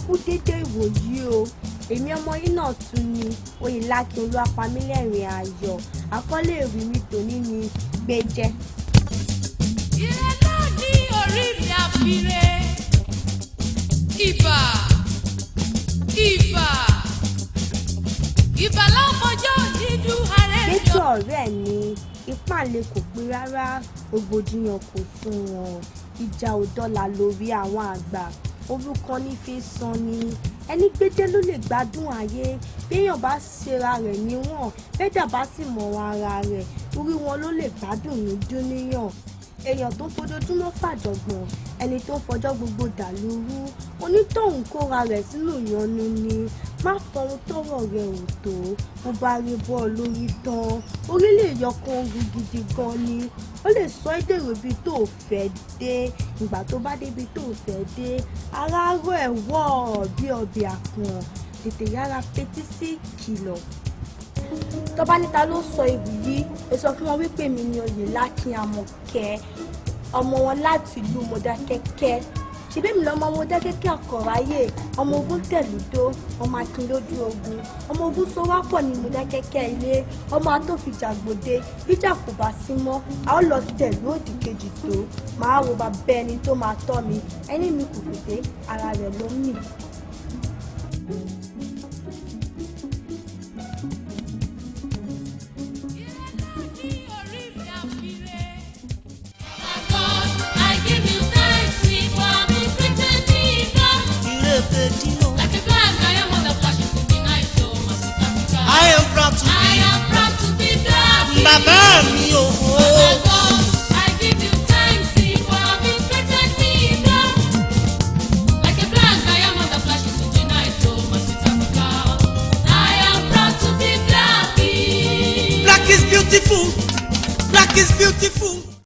kú dédé ìwòyí o èmi ọmọ yìí náà tún ni Oyèlákin Olúwapamílẹ́rìn Ayọ̀ àkọlé ìwé mi tòní ni Gbéjẹ́. Ire náà ní orí mi àfiré ibà láfọjọ́ nínú ààrẹ yọ. Gbéjẹ́ ọ̀rẹ́ ni ìpàlẹ̀ kò pé rárá rògbòdìyàn kò sún wọn ìjà ò dọ́là lórí àwọn àgbà orúkọ ní fi san ni ẹni Gbéjẹ́ ló lè gbádùn ayé béèyàn bá ṣera rẹ̀ níwọ̀n bẹ́ẹ̀dà bá sì mọ̀ ara rẹ̀ orí wọn ló lè gbádùn ní dúníyàn èèyàn tó fojoojúmọ́ fàjọ̀gbọ̀n ẹni tó ń fọjọ́ gbogbo dà lóru onítọ̀hún kóra rẹ̀ sínú ìyọnu ni má fọhun tọrọ rẹ̀ ò tó mo bá rí bọ́ọ̀ lórí tán orí lè yọkan ogun gidi gan ni ó lè sọ ẹ́ dèrò ibi tó fẹ́ dé ìgbà tó bá débi tó fẹ́ dé ara rọ̀ ẹ̀ wọ̀ bí ọbẹ̀ àpọ̀n tètè yára fetí sí ìkìlọ̀. Tọ́ba níta ló sọ ìwì yìí ẹ sọ fún wọn wípé mi ni Oyèlákin Àmọ̀kẹ́ ọmọ wọn láti ìlú Mọdákẹ́kẹ́ ṣebí mi lọmọ Mọdákẹ́kẹ́ àkọ̀ráyè ọmọ ogun tẹ̀lúdó ọmọ akin lójú ogun ọmọ ogun tó wá pọ̀ ní Mọdákẹ́kẹ́ ilé ọmọ atófìjàgbòde bíjà kò bá sí mọ́ a ó lọ tẹ̀lú òdì kejì tó máa wo bàbá ẹni tó máa tọ́ mi ẹni mi kò pété ara rẹ̀ ló ń mì. I am proud to be black. Bàbá mi o. I give you thanks for having created me black. Like a black diamond that flashes in the night, oh my sweet Africa. I am proud to be black. Black is beautiful. Black is beautiful.